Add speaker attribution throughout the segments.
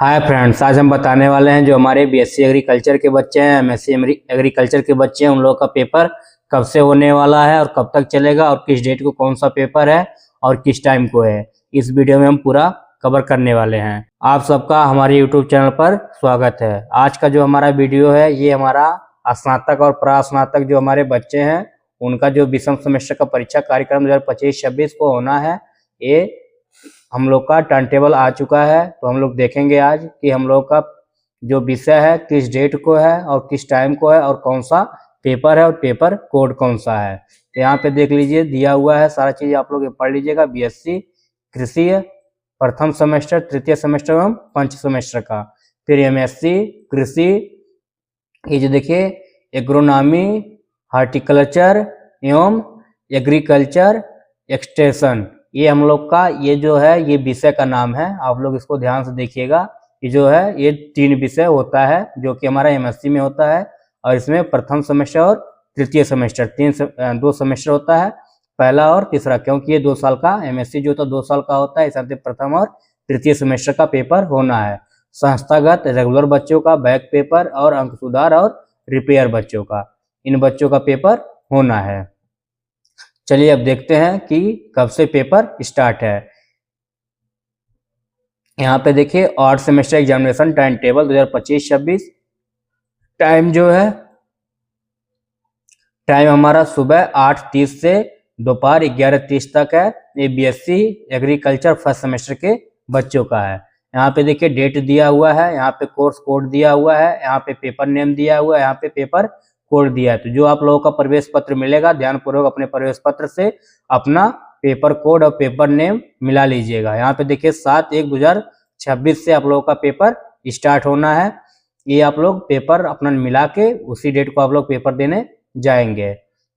Speaker 1: Hi friends, आज हम बताने वाले हैं जो हमारे बीएससी एग्रीकल्चर के बच्चे हैं, एमएससी एग्रीकल्चर के बच्चे हैं, उन लोगों का पेपर कब से होने वाला है और कब तक चलेगा और किस डेट को कौन सा पेपर है और किस टाइम को है। इस वीडियो में हम पूरा कवर करने वाले हैं। आप सबका हमारे यूट्यूब चैनल पर स्वागत है। आज का जो हमारा वीडियो है ये हमारा स्नातक और प्रास्नातक जो हमारे बच्चे हैं उनका जो विषम सेमेस्टर का परीक्षा कार्यक्रम 2025-26 को होना है, ये हम लोग का टाइम टेबल आ चुका है। तो हम लोग देखेंगे आज कि हम लोग का जो विषय है किस डेट को है और किस टाइम को है और कौन सा पेपर है और पेपर कोड कौन सा है। तो यहाँ पे देख लीजिए, दिया हुआ है सारा चीज, आप लोग पढ़ लीजिएगा। बीएससी कृषि प्रथम सेमेस्टर, तृतीय सेमेस्टर एवं पंच सेमेस्टर का। फिर एमएससी कृषि, ये जो देखिए एग्रोनॉमी, हार्टिकल्चर एवं एग्रीकल्चर एक्सटेंशन, ये हम लोग का ये जो है ये विषय का नाम है। आप लोग इसको ध्यान से देखिएगा। ये जो है ये 3 विषय होता है जो कि हमारा एमएससी में होता है, और इसमें प्रथम सेमेस्टर और तृतीय सेमेस्टर 2 सेमेस्टर होता है, पहला और तीसरा, क्योंकि ये 2 साल का एमएससी जो होता है 2 साल का होता है। इस हिसाब से प्रथम और तृतीय सेमेस्टर का पेपर होना है। संस्थागत रेगुलर बच्चों का बैक पेपर और अंक सुधार और रिपेयर बच्चों का, इन बच्चों का पेपर होना है। चलिए अब देखते हैं कि कब से पेपर स्टार्ट है। यहाँ पे देखिए 8 semester examination time table 2025-26। Time जो है, टाइम हमारा सुबह 8:30 से दोपहर 11:30 तक है। ये बीएससी एग्रीकल्चर फर्स्ट सेमेस्टर के बच्चों का है। यहाँ पे देखिए डेट दिया हुआ है, यहाँ पे कोर्स कोड दिया हुआ है, यहाँ पे पेपर नेम दिया हुआ है, यहाँ पे पेपर कोड दिया है। तो जो आप लोगों का प्रवेश पत्र मिलेगा, ध्यानपूर्वक अपने प्रवेश पत्र से अपना पेपर कोड और पेपर नेम मिला लीजिएगा। यहाँ पे देखिए 7/1/2026 से आप लोगों का पेपर स्टार्ट होना है। ये आप लोग पेपर अपना मिला के उसी डेट को आप लोग पेपर देने जाएंगे।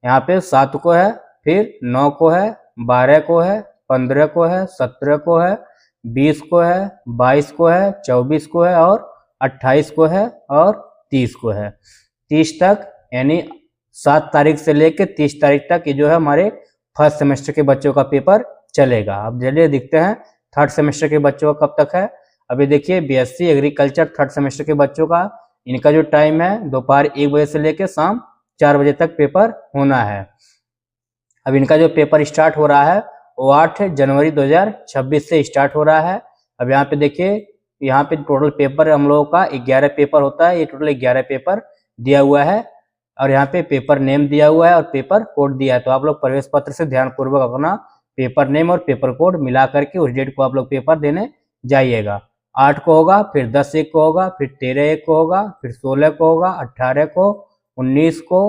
Speaker 1: यहाँ पे 7 को है, फिर 9 को है, 12 को है, 15 को है, 17 को है, 20 को है, 22 को है, 24 को है और 28 को है और 30 को है। 30 तक, यानी 7 तारीख से लेकर 30 तारीख तक ये जो है हमारे फर्स्ट सेमेस्टर के बच्चों का पेपर चलेगा। अब चलिए देखते हैं थर्ड सेमेस्टर के बच्चों का कब तक है। अभी देखिए बीएससी एग्रीकल्चर थर्ड सेमेस्टर के बच्चों का, इनका जो टाइम है दोपहर 1 बजे से लेकर शाम 4 बजे तक पेपर होना है। अब इनका जो पेपर स्टार्ट हो रहा है वो 8 जनवरी 2026 से स्टार्ट हो रहा है। अब यहाँ पे देखिए, यहाँ पे टोटल पेपर हम लोगों का 11 पेपर होता है। ये टोटल 11 पेपर दिया हुआ है और यहाँ पे पेपर नेम दिया हुआ है और पेपर कोड दिया है। तो आप लोग प्रवेश पत्र से ध्यानपूर्वक अपना पेपर नेम और पेपर कोड मिला करके उस डेट को आप लोग पेपर देने जाइएगा। 8 को होगा, फिर 10/1 को होगा, फिर 13/1 को होगा, फिर 16 को होगा, 18 को, 19 को,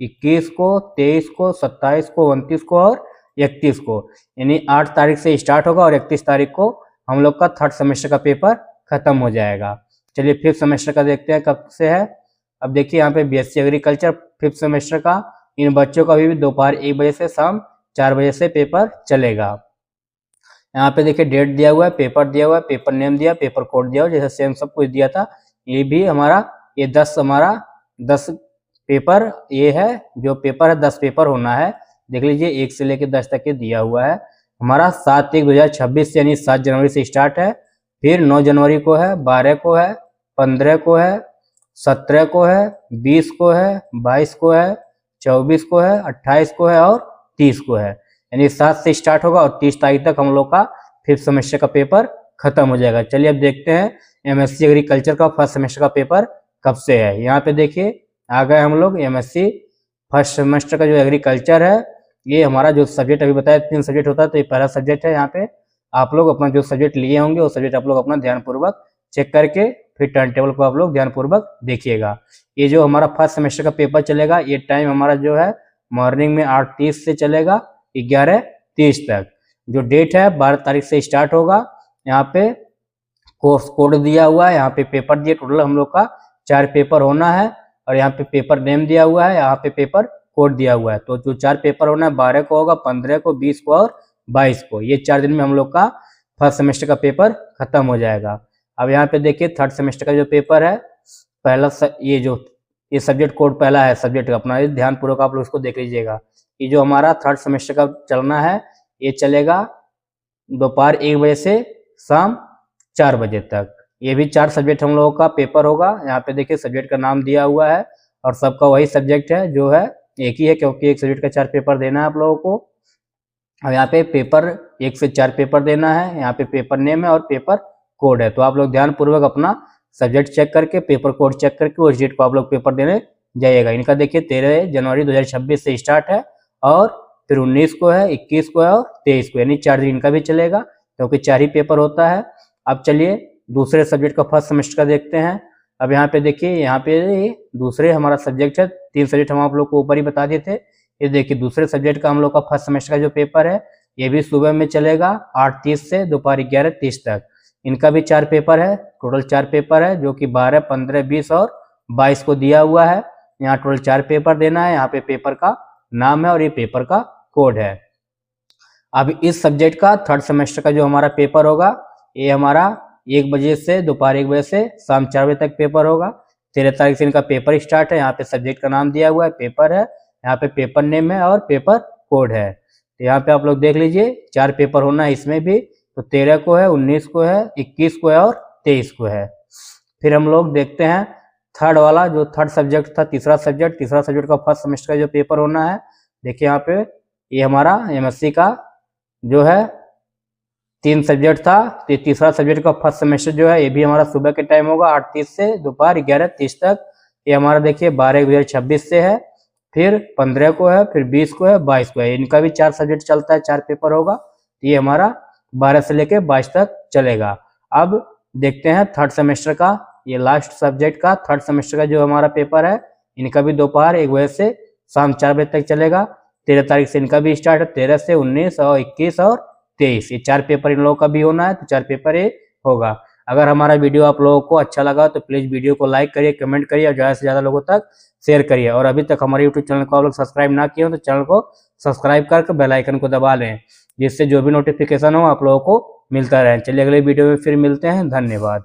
Speaker 1: 21 को, 23 को, 27 को, 29 को और 31 को, यानी 8 तारीख से स्टार्ट होगा और 31 तारीख को हम लोग का थर्ड सेमेस्टर का पेपर खत्म हो जाएगा। चलिए फिफ्थ सेमेस्टर का देखते हैं कब से है। अब देखिए यहाँ पे बीएससी एग्रीकल्चर फिफ्थ सेमेस्टर का, इन बच्चों का भी दोपहर 1 बजे से शाम 4 बजे से पेपर चलेगा। यहाँ पे देखिए डेट दिया हुआ है, पेपर दिया हुआ है, पेपर नेम दिया, पेपर कोड दिया हुआ, जैसे सेम सब कुछ दिया था। ये भी हमारा ये 10 पेपर, ये है जो पेपर है 10 पेपर होना है। देख लीजिए 1 से लेकर 10 तक ये दिया हुआ है। हमारा 7/1/2026 यानी 7 जनवरी से स्टार्ट है, फिर 9 जनवरी को है, 12 को है, 15 को है, 17 को है, 20 को है, 22 को है, 24 को है, 28 को है और 30 को है, यानी 7 से स्टार्ट होगा और 30 तारीख तक हम लोग का फिफ्थ सेमेस्टर का पेपर खत्म हो जाएगा। चलिए अब देखते हैं एमएससी एग्रीकल्चर का फर्स्ट सेमेस्टर का पेपर कब से है। यहाँ पे देखिए आ गए हम लोग। एमएससी फर्स्ट सेमेस्टर का जो एग्रीकल्चर है, ये हमारा जो सब्जेक्ट अभी बताया 3 सब्जेक्ट होता है, तो ये पहला सब्जेक्ट है। यहाँ पे आप लोग अपना जो सब्जेक्ट लिए होंगे वो सब्जेक्ट आप लोग अपना ध्यानपूर्वक चेक करके फिर टाइम टेबल को आप लोग ध्यानपूर्वक देखिएगा। ये जो हमारा फर्स्ट सेमेस्टर का पेपर चलेगा, ये टाइम हमारा जो है मॉर्निंग में 8:30 से चलेगा 11:30 तक। जो डेट है 12 तारीख से स्टार्ट होगा। यहाँ पे कोर्स कोड दिया हुआ है, यहाँ पे पेपर दिए, टोटल हम लोग का 4 पेपर होना है और यहाँ पे पेपर नेम दिया हुआ है, यहाँ पे पेपर कोड दिया हुआ है। तो जो 4 पेपर होना है 12 को होगा, 15 को, 20 को और 22 को, ये 4 दिन में हम लोग का फर्स्ट सेमेस्टर का पेपर खत्म हो जाएगा। अब यहाँ पे देखिए थर्ड सेमेस्टर का जो पेपर है, पहला ये सब्जेक्ट कोड पहला है सब्जेक्ट अपना, ध्यानपूर्वक आप लोग इसको देख लीजिएगा। ये जो हमारा थर्ड सेमेस्टर का चलना है, ये चलेगा दोपहर 1 बजे से शाम 4 बजे तक। ये भी 4 सब्जेक्ट हम लोगों का पेपर होगा। यहाँ पे देखिए सब्जेक्ट का नाम दिया हुआ है और सबका वही सब्जेक्ट है जो है एक ही है, क्योंकि एक सब्जेक्ट का 4 पेपर देना है आप लोगों को। अब यहाँ पे पेपर 1 से 4 पेपर देना है। यहाँ पे पेपर नेम है और पेपर कोड है। तो आप लोग ध्यानपूर्वक अपना सब्जेक्ट चेक करके पेपर कोड चेक करके उस डेट को आप लोग पेपर देने जाइएगा। इनका देखिए 13 जनवरी 2026 से स्टार्ट है और फिर 19 को है, 21 को है और 23 को, यानी 4 दिन इनका भी चलेगा, क्योंकि 4 ही पेपर होता है। अब चलिए दूसरे सब्जेक्ट का फर्स्ट सेमेस्टर का देखते हैं। अब यहाँ पे देखिए, यहाँ पे दूसरे हमारा सब्जेक्ट है, 3 सब्जेक्ट हम आप लोग को ऊपर ही बता दिए थे। ये देखिए दूसरे सब्जेक्ट का हम लोग का फर्स्ट सेमेस्टर का जो पेपर है ये भी सुबह में चलेगा 8:30 से दोपहर 11:30 तक। इनका भी 4 पेपर है, टोटल 4 पेपर है, जो कि 12, 15, 20 और 22 को दिया हुआ है। यहाँ टोटल 4 पेपर देना है। यहाँ पे पेपर का नाम है और ये पेपर का कोड है। अब इस सब्जेक्ट का थर्ड सेमेस्टर का जो हमारा पेपर होगा ये हमारा 1 बजे से दोपहर 1 बजे से शाम 4 बजे तक पेपर होगा। 13 तारीख से इनका पेपर स्टार्ट है। यहाँ पे सब्जेक्ट का नाम दिया हुआ है, पेपर है, यहाँ पे पेपर नेम है और पेपर कोड है। तो यहाँ पे आप लोग देख लीजिए 4 पेपर होना है इसमें भी। तो 13 को है, 19 को है, 21 को है और 23 को है। फिर हम लोग देखते हैं थर्ड वाला जो थर्ड सब्जेक्ट था, तीसरा सब्जेक्ट का फर्स्ट सेमेस्टर का जो पेपर होना है। देखिए यहाँ पे ये हमारा MSc का जो है 3 सब्जेक्ट था, तो तीसरा सब्जेक्ट का फर्स्ट सेमेस्टर जो है ये भी हमारा सुबह के टाइम होगा 8:30 से दोपहर 11:30 तक। ये हमारा देखिए 12/2026 से है, फिर 15 को है, फिर 20 को है, 22 को है। इनका भी 4 सब्जेक्ट चलता है, 4 पेपर होगा। ये हमारा 12 से लेके 22 तक चलेगा। अब देखते हैं थर्ड सेमेस्टर का, ये लास्ट सब्जेक्ट का थर्ड सेमेस्टर का जो हमारा पेपर है, इनका भी दोपहर 1 बजे से शाम 4 बजे तक चलेगा। 13 तारीख से इनका भी स्टार्ट है, 13 से 19 और 21 और 23, ये 4 पेपर इन लोगों का भी होना है। तो 4 पेपर ये होगा। अगर हमारा वीडियो आप लोगों को अच्छा लगा तो प्लीज वीडियो को लाइक करिए, कमेंट करिए और ज़्यादा से ज़्यादा लोगों तक शेयर करिए। और अभी तक हमारे यूट्यूब चैनल को आप लोग सब्सक्राइब ना किए हो तो चैनल को सब्सक्राइब करके बेल आइकन को दबा लें, जिससे जो भी नोटिफिकेशन हो आप लोगों को मिलता रहे। चलिए अगले वीडियो में फिर मिलते हैं। धन्यवाद।